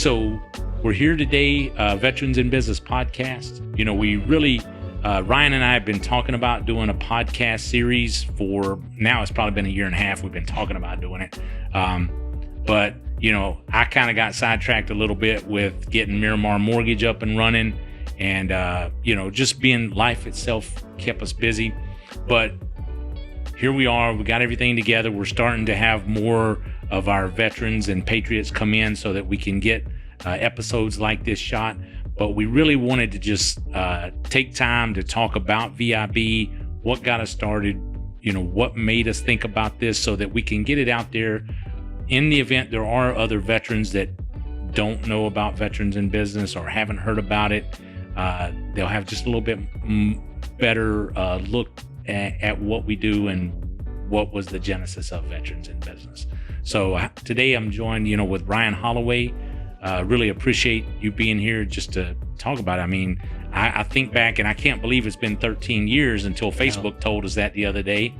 So we're here today, Veterans in Business podcast. We really, Ryan and I have been talking about doing a podcast series for now. It's probably been a year and a half. We've been talking about doing it. But I kind of got sidetracked a little bit with getting Miramar Mortgage up and running. And, just being life itself kept us busy. But here we are. We got everything together. We're starting to have more of our veterans and patriots come in so that we can get episodes like this shot. But we really wanted to just take time to talk about VIB, what got us started, what made us think about this so that we can get it out there. In the event there are other veterans that don't know about Veterans in Business or haven't heard about it, they'll have just a little bit better look at what we do and what was the genesis of Veterans in Business. So today I'm joined, with Ryan Holloway. Really appreciate you being here just to talk about it. I mean, I think back and I can't believe it's been 13 years until Facebook told us that the other day,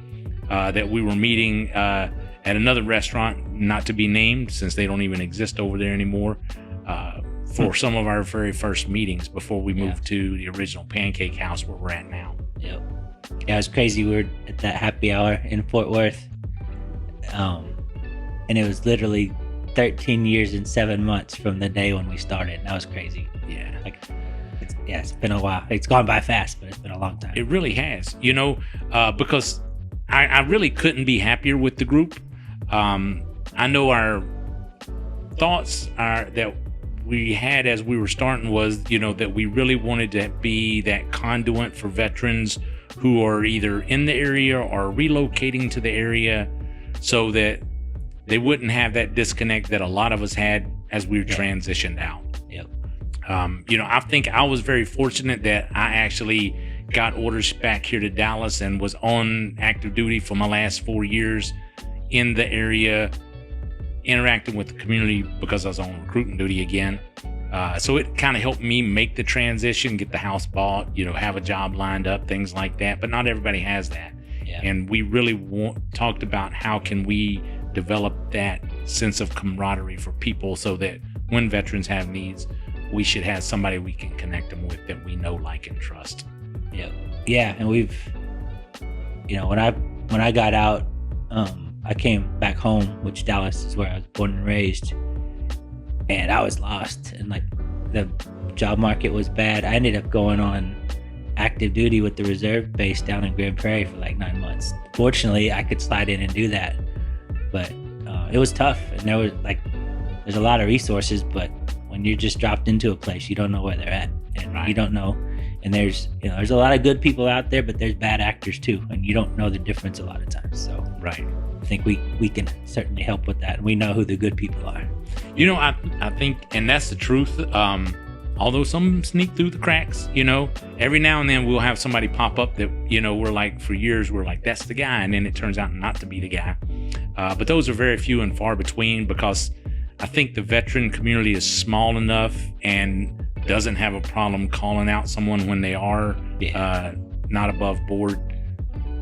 that we were meeting at another restaurant, not to be named since they don't even exist over there anymore, for some of our very first meetings before we moved to the original Pancake House where we're at now. Yep. Yeah, it was crazy. We were at that happy hour in Fort Worth, and it was literally 13 years and 7 months from the day when we started. That was crazy. Yeah. It's been a while. It's gone by fast, but it's been a long time. It really has, because I really couldn't be happier with the group. I know our thoughts that we had as we were starting was, that we really wanted to be that conduit for veterans who are either in the area or relocating to the area so that they wouldn't have that disconnect that a lot of us had as we were transitioned out. Yep. I think I was very fortunate that I actually got orders back here to Dallas and was on active duty for my last 4 years in the area, interacting with the community because I was on recruiting duty again. So it kind of helped me make the transition, get the house bought, have a job lined up, things like that. But not everybody has that. Yeah. And we really talked about how can we develop that sense of camaraderie for people so that when veterans have needs, we should have somebody we can connect them with that we know, like, and trust. Yeah. Yeah. And we've, when I got out, I came back home, which Dallas is where I was born and raised, and I was lost. And the job market was bad. I ended up going on active duty with the reserve base down in Grand Prairie for 9 months. Fortunately, I could slide in and do that, but it was tough. And there's a lot of resources, but when you're just dropped into a place, you don't know where they're at, and you don't know. And there's a lot of good people out there, but there's bad actors too, and you don't know the difference a lot of times. So I think we can certainly help with that. And we know who the good people are. I think, and that's the truth. Although some sneak through the cracks, every now and then we'll have somebody pop up that, we're for years, we're like, that's the guy. And then it turns out not to be the guy. But those are very few and far between because I think the veteran community is small enough and doesn't have a problem calling out someone when they are not above board,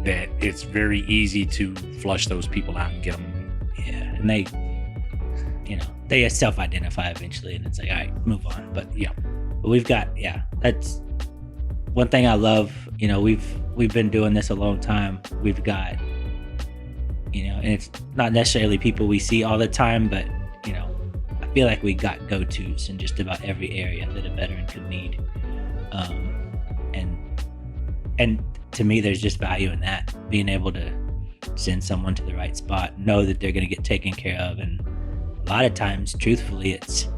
that it's very easy to flush those people out and get them. Yeah. And they self-identify eventually, and it's all right, move on. But we've got, that's one thing I love. We've been doing this a long time. We've got, and it's not necessarily people we see all the time, but I feel like we got go-tos in just about every area that a veteran could need. And to me, there's just value in that, being able to send someone to the right spot, know that they're going to get taken care of. And a lot of times, truthfully, it's,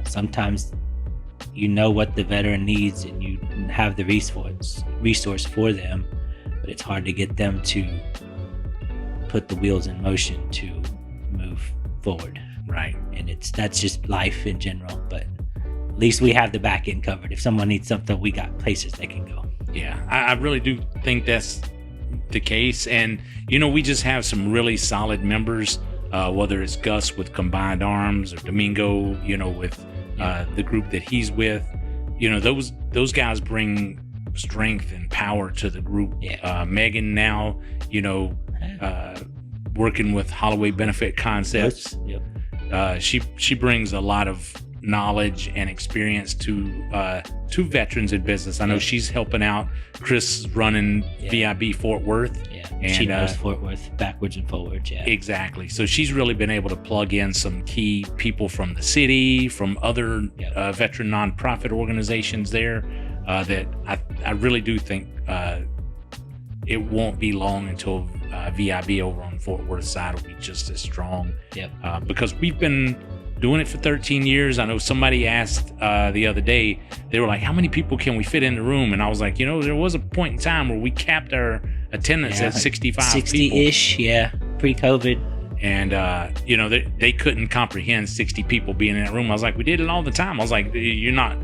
sometimes what the veteran needs and you have the resource for them, but it's hard to get them to put the wheels in motion to move forward. Right. And that's just life in general, but at least we have the back end covered. If someone needs something, we got places they can go. Yeah, I really do think that's the case. And, we just have some really solid members, whether it's Gus with Combined Arms or Domingo, with the group that he's with. Those guys bring strength and power to the group. Yeah. Megan now, working with Holloway Benefit Concepts. Yep. she brings a lot of knowledge and experience to veterans in business. I know she's helping out. Chris is running VIB Fort Worth. Yeah, and she knows Fort Worth backwards and forwards. Yeah, exactly. So she's really been able to plug in some key people from the city, from other veteran nonprofit organizations there. That I really do think it won't be long until VIB over on Fort Worth side will be just as strong. Yep. Because we've been doing it for 13 years. I know somebody asked the other day, they were like, how many people can we fit in the room? And I was like, there was a point in time where we capped our attendance at 65 60-ish, people. Pre-COVID. And, they couldn't comprehend 60 people being in that room. I was like, we did it all the time. I was like, you're not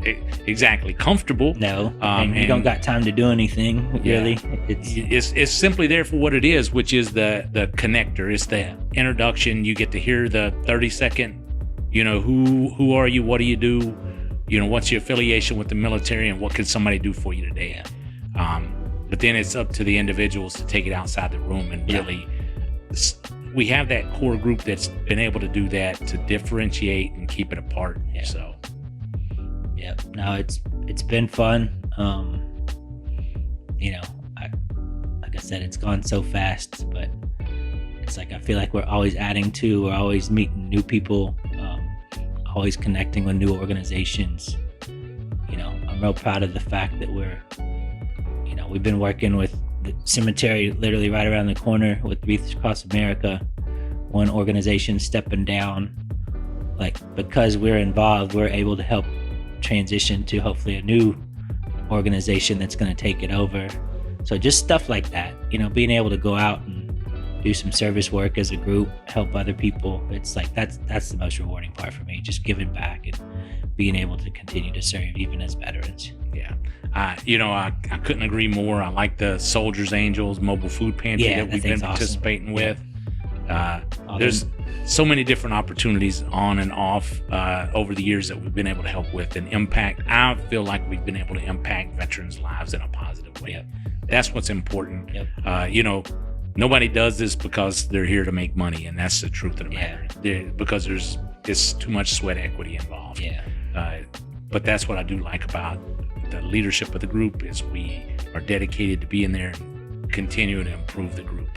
exactly comfortable. No, and you don't got time to do anything, really. It's simply there for what it is, which is the connector. It's the introduction. You get to hear the 30-second, who are you? What do you do? What's your affiliation with the military, and what can somebody do for you today? But then it's up to the individuals to take it outside the room and really... We have that core group that's been able to do that, to differentiate and keep it apart. Yeah. So, no, it's been fun. Like I said, it's gone so fast, but it's like I feel like we're always adding to, we're always meeting new people, always connecting with new organizations. I'm real proud of the fact that we've been working with the cemetery literally right around the corner with Wreaths Across America, one organization stepping down. Because we're involved, we're able to help transition to hopefully a new organization that's going to take it over. So just stuff like that, being able to go out and do some service work as a group, help other people. It's like that's the most rewarding part for me, just giving back and being able to continue to serve even as veterans. Yeah. I couldn't agree more. I like the Soldiers Angels mobile food pantry that we've been participating with. There's so many different opportunities on and off over the years that we've been able to help with and impact. I feel like we've been able to impact veterans' lives in a positive way. That's what's important. Nobody does this because they're here to make money, and that's the truth of the matter. Because it's too much sweat equity involved. But that's what I do like about the leadership of the group is we are dedicated to being there and continue to improve the group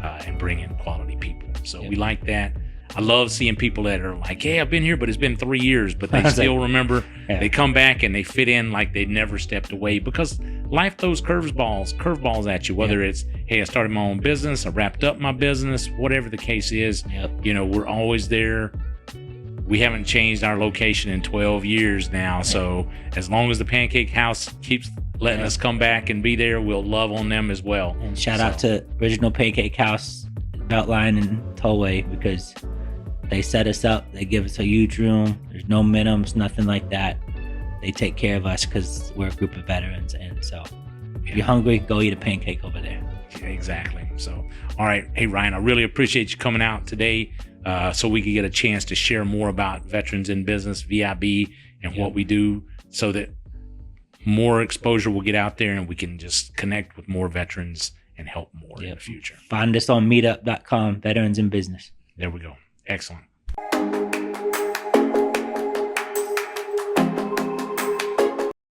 and bring in quality people. So we like that. I love seeing people that are like, hey, I've been here, but it's been 3 years, but they still remember. They come back and they fit in like they never stepped away, because life throws curveballs at you, whether it's, hey, I started my own business, I wrapped up my business, whatever the case is. We're always there. We haven't changed our location in 12 years now. So as long as the Pancake House keeps letting us come back and be there, we'll love on them as well. And shout out to Original Pancake House, Beltline and Holloway, because they set us up. They give us a huge room. There's no minimums, nothing like that. They take care of us because we're a group of veterans. And so if you're hungry, go eat a pancake over there. Yeah, exactly. So, all right. Hey, Ryan, I really appreciate you coming out today. So we could get a chance to share more about Veterans in Business, VIB, and what we do, so that more exposure will get out there and we can just connect with more veterans and help more in the future. Find us on meetup.com, Veterans in Business. There we go. Excellent.